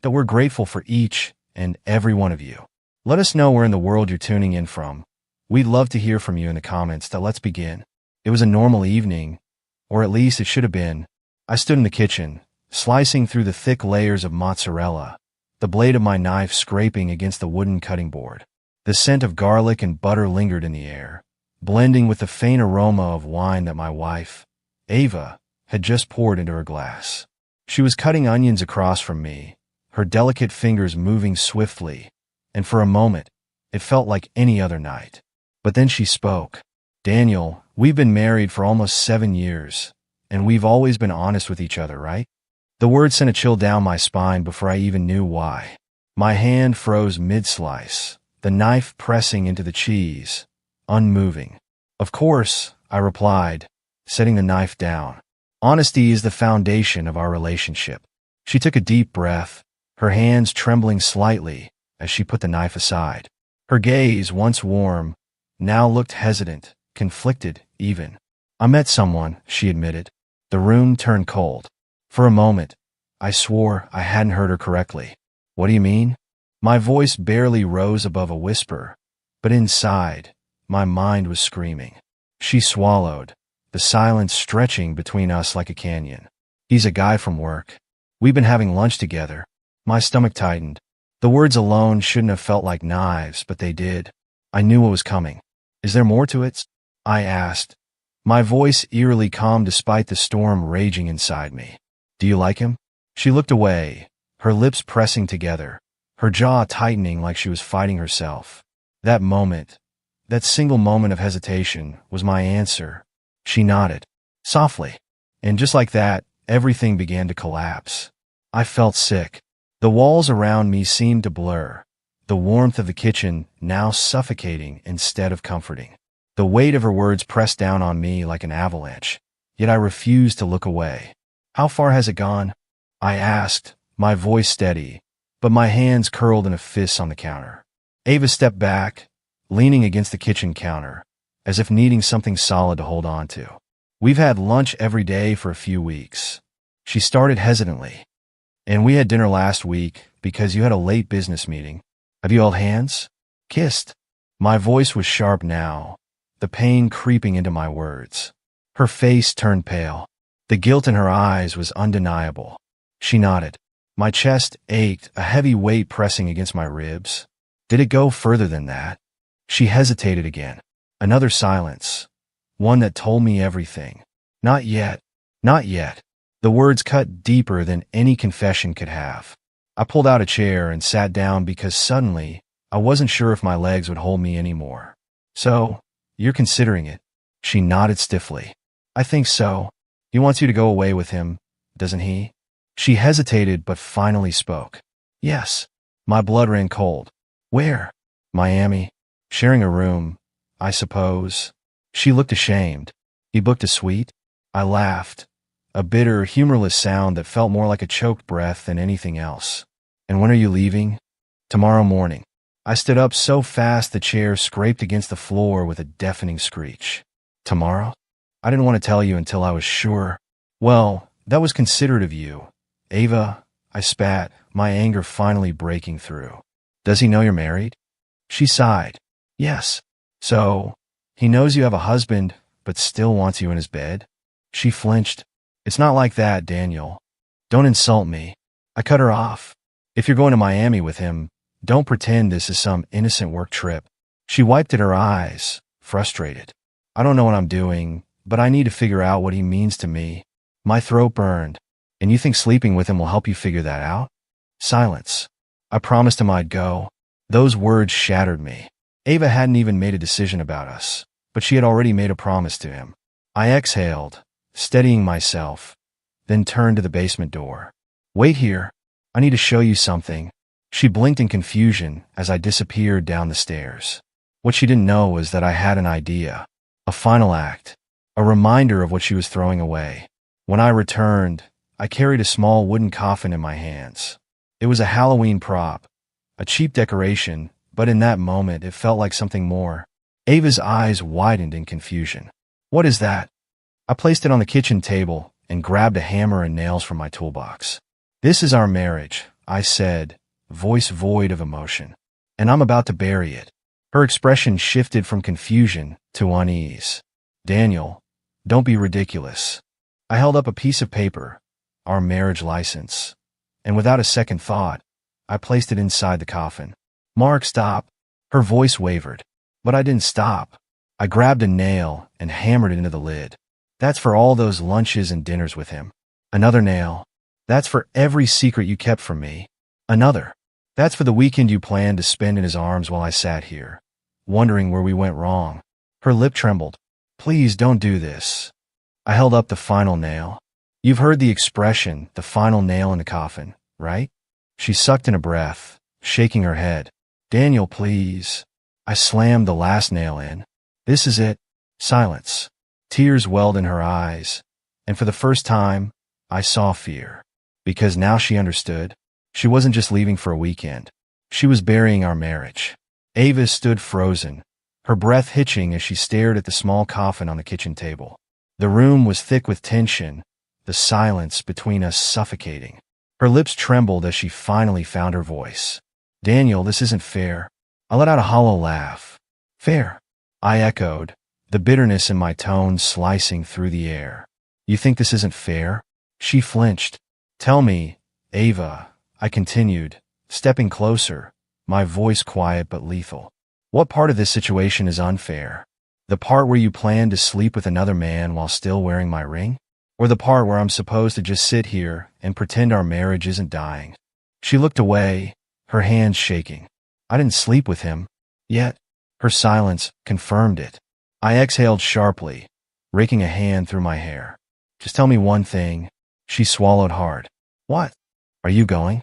that we're grateful for each and every one of you. Let us know where in the world you're tuning in from. We'd love to hear from you in the comments. Let's begin. It was a normal evening, or at least it should have been. I stood in the kitchen, slicing through the thick layers of mozzarella, the blade of my knife scraping against the wooden cutting board. The scent of garlic and butter lingered in the air, blending with the faint aroma of wine that my wife, Ava, had just poured into her glass. She was cutting onions across from me, her delicate fingers moving swiftly, and for a moment, it felt like any other night. But then she spoke. "Daniel, we've been married for almost 7 years, and we've always been honest with each other, right?" The words sent a chill down my spine before I even knew why. My hand froze mid-slice, the knife pressing into the cheese, unmoving. "Of course," I replied, setting the knife down. "Honesty is the foundation of our relationship." She took a deep breath, her hands trembling slightly as she put the knife aside. Her gaze, once warm, now looked hesitant, conflicted even. "I met someone," she admitted. The room turned cold. For a moment, I swore I hadn't heard her correctly. "What do you mean?" My voice barely rose above a whisper, but inside, my mind was screaming. She swallowed, the silence stretching between us like a canyon. "He's a guy from work. We've been having lunch together." My stomach tightened. The words alone shouldn't have felt like knives, but they did. I knew what was coming. "Is there more to it?" I asked, my voice eerily calm despite the storm raging inside me. "Do you like him?" She looked away, her lips pressing together, her jaw tightening like she was fighting herself. That moment, that single moment of hesitation, was my answer. She nodded, softly, and just like that, everything began to collapse. I felt sick. The walls around me seemed to blur, the warmth of the kitchen now suffocating instead of comforting. The weight of her words pressed down on me like an avalanche, yet I refused to look away. "How far has it gone?" I asked, my voice steady, but my hands curled in a fist on the counter. Ava stepped back, leaning against the kitchen counter, as if needing something solid to hold on to. "We've had lunch every day for a few weeks." She started hesitantly. "And we had dinner last week because you had a late business meeting. Have you held hands? Kissed?" My voice was sharp now, the pain creeping into my words. Her face turned pale. The guilt in her eyes was undeniable. She nodded. My chest ached, a heavy weight pressing against my ribs. "Did it go further than that?" She hesitated again. Another silence, one that told me everything. "Not yet. Not yet." The words cut deeper than any confession could have. I pulled out a chair and sat down because suddenly I wasn't sure if my legs would hold me anymore. "So, you're considering it?" She nodded stiffly. "I think so. He wants you to go away with him, doesn't he?" She hesitated but finally spoke. "Yes." My blood ran cold. "Where?" "Miami. Sharing a room, I suppose." She looked ashamed. "He booked a suite?" I laughed, a bitter, humorless sound that felt more like a choked breath than anything else. "And when are you leaving?" "Tomorrow morning." I stood up so fast the chair scraped against the floor with a deafening screech. "Tomorrow?" "I didn't want to tell you until I was sure." "Well, that was considerate of you, Ava," I spat, my anger finally breaking through. "Does he know you're married?" She sighed. "Yes." "So, he knows you have a husband, but still wants you in his bed?" She flinched. "It's not like that, Daniel. Don't insult me." I cut her off. "If you're going to Miami with him, don't pretend this is some innocent work trip." She wiped at her eyes, frustrated. "I don't know what I'm doing, but I need to figure out what he means to me." My throat burned. "And you think sleeping with him will help you figure that out?" Silence. I promised him I'd go. Those words shattered me. Ava hadn't even made a decision about us, but she had already made a promise to him. I exhaled, steadying myself, then turned to the basement door. "Wait here. I need to show you something." She blinked in confusion as I disappeared down the stairs. What she didn't know was that I had an idea, a final act, a reminder of what she was throwing away. When I returned, I carried a small wooden coffin in my hands. It was a Halloween prop, a cheap decoration, but in that moment it felt like something more. Ava's eyes widened in confusion. "What is that?" I placed it on the kitchen table and grabbed a hammer and nails from my toolbox. "This is our marriage," I said, voice void of emotion. And I'm about to bury it. Her expression shifted from confusion to unease. Daniel, don't be ridiculous. I held up a piece of paper, our marriage license, and without a second thought, I placed it inside the coffin. Mark, stop. Her voice wavered, but I didn't stop. I grabbed a nail and hammered it into the lid. That's for all those lunches and dinners with him. Another nail. That's for every secret you kept from me. Another. That's for the weekend you planned to spend in his arms while I sat here, wondering where we went wrong. Her lip trembled. Please don't do this. I held up the final nail. You've heard the expression, the final nail in the coffin, right? She sucked in a breath, shaking her head. Daniel, please. I slammed the last nail in. This is it. Silence. Tears welled in her eyes, and for the first time, I saw fear. Because now she understood. She wasn't just leaving for a weekend. She was burying our marriage. Ava stood frozen, her breath hitching as she stared at the small coffin on the kitchen table. The room was thick with tension, the silence between us suffocating. Her lips trembled as she finally found her voice. Daniel, this isn't fair. I let out a hollow laugh. Fair? I echoed, the bitterness in my tone slicing through the air. You think this isn't fair? She flinched. Tell me, Ava, I continued, stepping closer, my voice quiet but lethal. What part of this situation is unfair? The part where you plan to sleep with another man while still wearing my ring? Or the part where I'm supposed to just sit here and pretend our marriage isn't dying? She looked away, her hands shaking. I didn't sleep with him. Yet, her silence confirmed it. I exhaled sharply, raking a hand through my hair. Just tell me one thing. She swallowed hard. What? Are you going?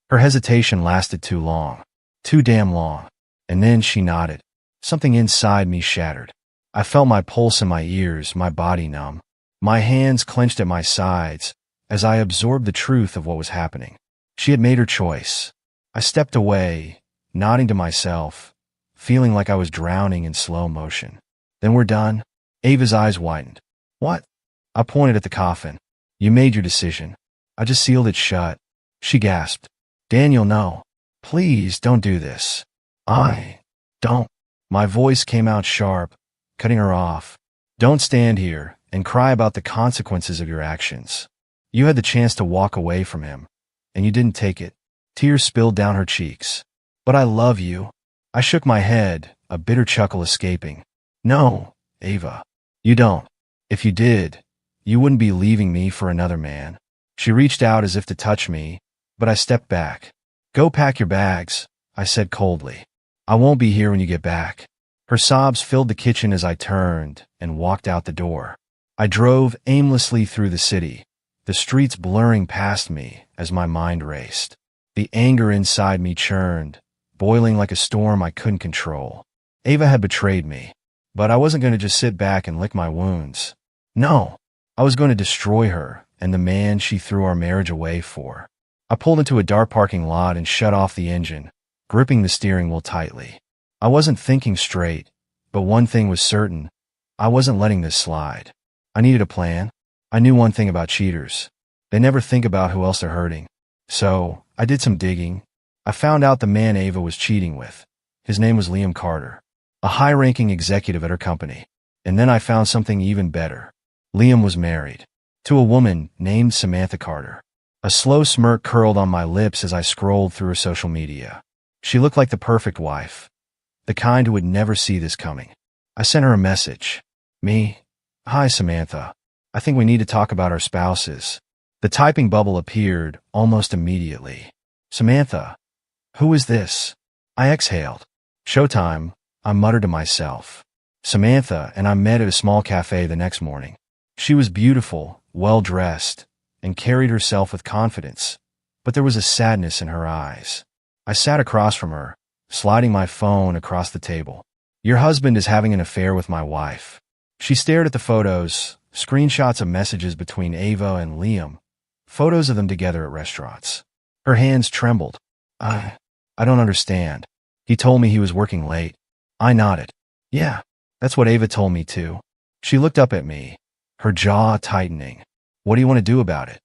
Her hesitation lasted too long. Too damn long. And then she nodded. Something inside me shattered. I felt my pulse in my ears, my body numb. My hands clenched at my sides as I absorbed the truth of what was happening. She had made her choice. I stepped away, nodding to myself, feeling like I was drowning in slow motion. Then we're done? Ava's eyes widened. What? I pointed at the coffin. You made your decision. I just sealed it shut. She gasped. Daniel, no. Please don't do this. I don't. My voice came out sharp, cutting her off. Don't stand here and cry about the consequences of your actions. You had the chance to walk away from him, and you didn't take it. Tears spilled down her cheeks. But I love you. I shook my head, a bitter chuckle escaping. No, Ava, you don't. If you did, you wouldn't be leaving me for another man. She reached out as if to touch me, but I stepped back. Go pack your bags, I said coldly. I won't be here when you get back. Her sobs filled the kitchen as I turned and walked out the door. I drove aimlessly through the city, the streets blurring past me as my mind raced. The anger inside me churned, boiling like a storm I couldn't control. Ava had betrayed me, but I wasn't going to just sit back and lick my wounds. No, I was going to destroy her and the man she threw our marriage away for. I pulled into a dark parking lot and shut off the engine, gripping the steering wheel tightly. I wasn't thinking straight, but one thing was certain. I wasn't letting this slide. I needed a plan. I knew one thing about cheaters. They never think about who else they're hurting. So, I did some digging. I found out the man Ava was cheating with. His name was Liam Carter, a high-ranking executive at her company. And then I found something even better. Liam was married to a woman named Samantha Carter. A slow smirk curled on my lips as I scrolled through her social media. She looked like the perfect wife, the kind who would never see this coming. I sent her a message. Me? Hi, Samantha. I think we need to talk about our spouses. The typing bubble appeared almost immediately. Samantha, who is this? I exhaled. Showtime, I muttered to myself. Samantha and I met at a small cafe the next morning. She was beautiful, well-dressed, and carried herself with confidence, but there was a sadness in her eyes. I sat across from her, sliding my phone across the table. Your husband is having an affair with my wife. She stared at the photos, screenshots of messages between Ava and Liam, photos of them together at restaurants. Her hands trembled. I don't understand. He told me he was working late. I nodded. Yeah, that's what Ava told me too. She looked up at me, her jaw tightening. What do you want to do about it?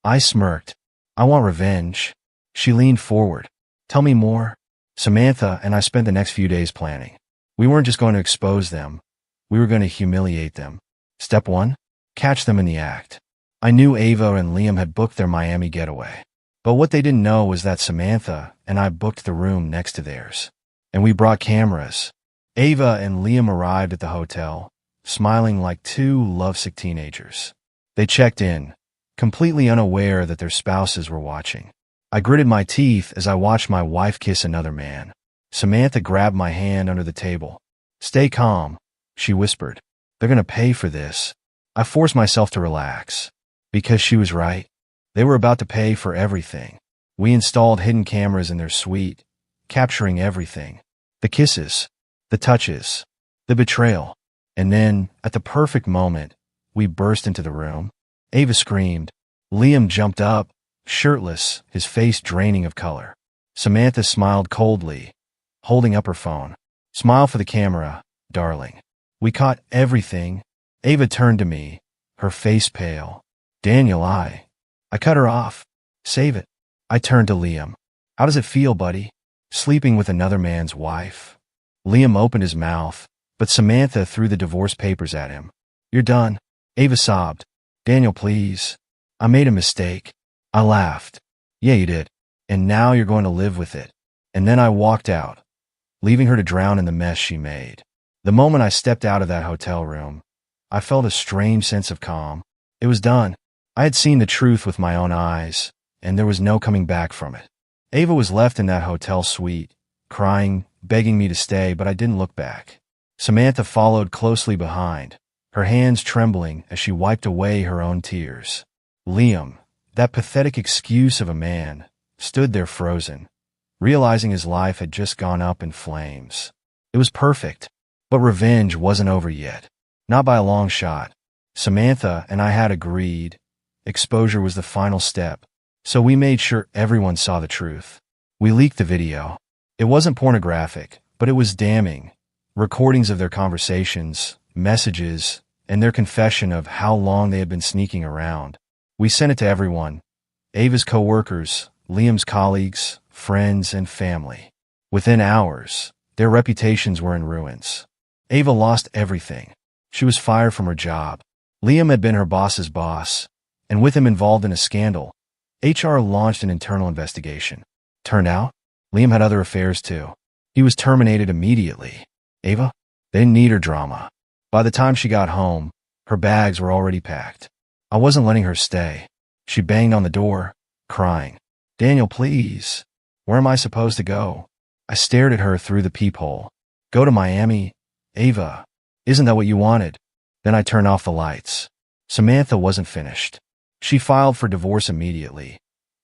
I smirked. I want revenge. She leaned forward. Tell me more. Samantha and I spent the next few days planning. We weren't just going to expose them. We were going to humiliate them. Step 1. Catch them in the act. I knew Ava and Liam had booked their Miami getaway. But what they didn't know was that Samantha and I booked the room next to theirs. And we brought cameras. Ava and Liam arrived at the hotel, smiling like two lovesick teenagers. They checked in, completely unaware that their spouses were watching. I gritted my teeth as I watched my wife kiss another man. Samantha grabbed my hand under the table. Stay calm, she whispered. They're going to pay for this. I forced myself to relax. Because she was right. They were about to pay for everything. We installed hidden cameras in their suite, capturing everything. The kisses, the touches, the betrayal. And then, at the perfect moment, we burst into the room. Ava screamed. Liam jumped up, shirtless, his face draining of color. Samantha smiled coldly, holding up her phone. Smile for the camera, darling. We caught everything. Ava turned to me, her face pale. Daniel, I cut her off. Save it. I turned to Liam. How does it feel, buddy? Sleeping with another man's wife. Liam opened his mouth, but Samantha threw the divorce papers at him. You're done. Ava sobbed. Daniel, please. I made a mistake. I laughed. Yeah, you did. And now you're going to live with it. And then I walked out, leaving her to drown in the mess she made. The moment I stepped out of that hotel room, I felt a strange sense of calm. It was done. I had seen the truth with my own eyes, and there was no coming back from it. Ava was left in that hotel suite, crying, begging me to stay, but I didn't look back. Samantha followed closely behind, her hands trembling as she wiped away her own tears. Liam, that pathetic excuse of a man, stood there frozen, realizing his life had just gone up in flames. It was perfect, but revenge wasn't over yet. Not by a long shot. Samantha and I had agreed. Exposure was the final step, so we made sure everyone saw the truth. We leaked the video. It wasn't pornographic, but it was damning. Recordings of their conversations, messages, and their confession of how long they had been sneaking around. We sent it to everyone. Ava's co-workers, Liam's colleagues, friends, and family. Within hours, their reputations were in ruins. Ava lost everything. She was fired from her job. Liam had been her boss's boss, and with him involved in a scandal, HR launched an internal investigation. Turned out, Liam had other affairs too. He was terminated immediately. Ava? They didn't need her drama. By the time she got home, her bags were already packed. I wasn't letting her stay. She banged on the door, crying. Daniel, please. Where am I supposed to go? I stared at her through the peephole. Go to Miami? Ava, isn't that what you wanted? Then I turned off the lights. Samantha wasn't finished. She filed for divorce immediately.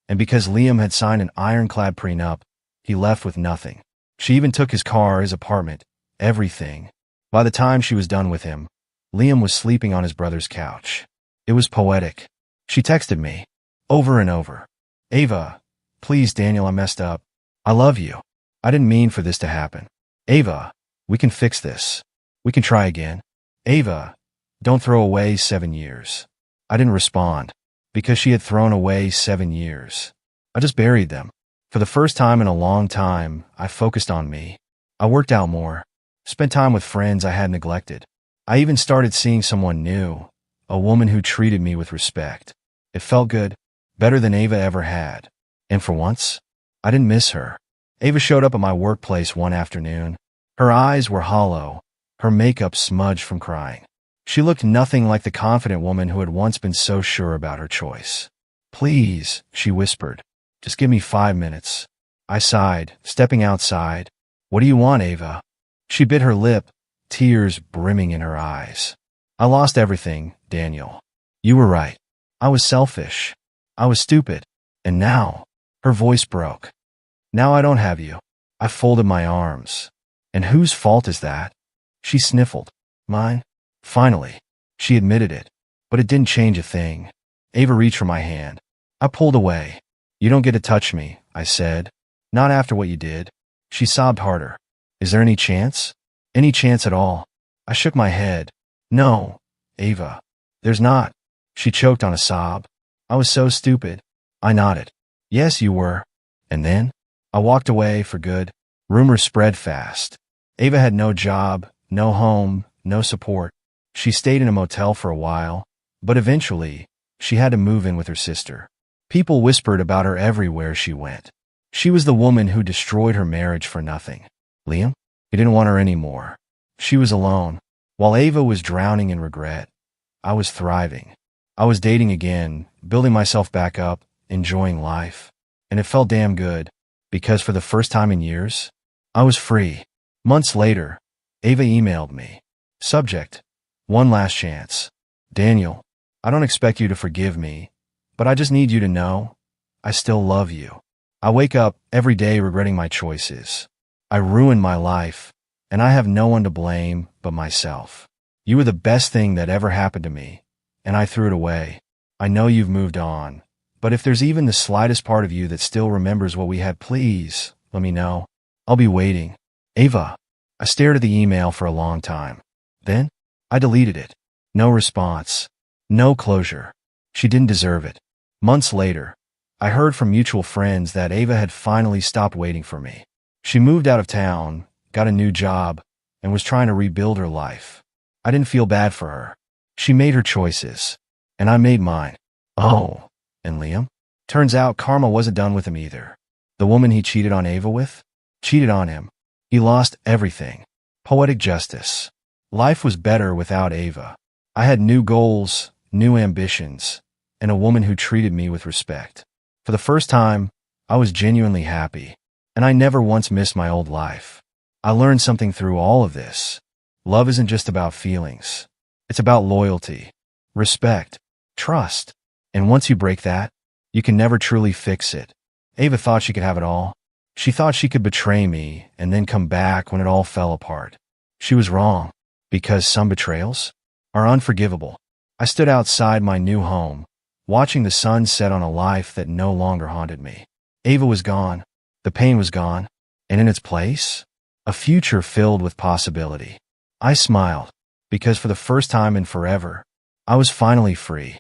And because Liam had signed an ironclad prenup, he left with nothing. She even took his car, his apartment, everything. By the time she was done with him, Liam was sleeping on his brother's couch. It was poetic. She texted me, over and over. Ava, please, Daniel, I messed up. I love you. I didn't mean for this to happen. Ava, we can fix this. We can try again. Ava, don't throw away 7 years. I didn't respond, because she had thrown away 7 years. I just buried them. For the first time in a long time, I focused on me. I worked out more, spent time with friends I had neglected. I even started seeing someone new, a woman who treated me with respect. It felt good, better than Ava ever had. And for once, I didn't miss her. Ava showed up at my workplace one afternoon. Her eyes were hollow, her makeup smudged from crying. She looked nothing like the confident woman who had once been so sure about her choice. Please, she whispered. Just give me 5 minutes. I sighed, stepping outside. What do you want, Ava? She bit her lip, tears brimming in her eyes. I lost everything, Daniel. You were right. I was selfish. I was stupid. And now, her voice broke. Now I don't have you. I folded my arms. And whose fault is that? She sniffled. Mine? Finally, she admitted it. But it didn't change a thing. Ava reached for my hand. I pulled away. You don't get to touch me, I said. Not after what you did. She sobbed harder. Is there any chance? Any chance at all? I shook my head. No, Ava. There's not. She choked on a sob. I was so stupid. I nodded. Yes, you were. And then I walked away for good. Rumors spread fast. Ava had no job, no home, no support. She stayed in a motel for a while, but eventually she had to move in with her sister. People whispered about her everywhere she went. She was the woman who destroyed her marriage for nothing. Liam? He didn't want her anymore. She was alone. While Ava was drowning in regret, I was thriving. I was dating again, building myself back up, enjoying life. And it felt damn good, because for the first time in years, I was free. Months later, Ava emailed me. Subject: one last chance. Daniel, I don't expect you to forgive me, but I just need you to know I still love you. I wake up every day regretting my choices. I ruined my life, and I have no one to blame but myself. You were the best thing that ever happened to me, and I threw it away. I know you've moved on, but if there's even the slightest part of you that still remembers what we had, please let me know. I'll be waiting. Ava. I stared at the email for a long time. Then I deleted it. No response. No closure. She didn't deserve it. Months later, I heard from mutual friends that Ava had finally stopped waiting for me. She moved out of town, got a new job, and was trying to rebuild her life. I didn't feel bad for her. She made her choices, and I made mine. Oh, and Liam? Turns out karma wasn't done with him either. The woman he cheated on Ava with cheated on him. He lost everything. Poetic justice. Life was better without Ava. I had new goals, new ambitions, and a woman who treated me with respect. For the first time, I was genuinely happy, and I never once missed my old life. I learned something through all of this. Love isn't just about feelings. It's about loyalty, respect, trust. And once you break that, you can never truly fix it. Ava thought she could have it all. She thought she could betray me and then come back when it all fell apart. She was wrong, because some betrayals are unforgivable. I stood outside my new home, watching the sun set on a life that no longer haunted me. Ava was gone. The pain was gone. And in its place, a future filled with possibility. I smiled, because for the first time in forever, I was finally free.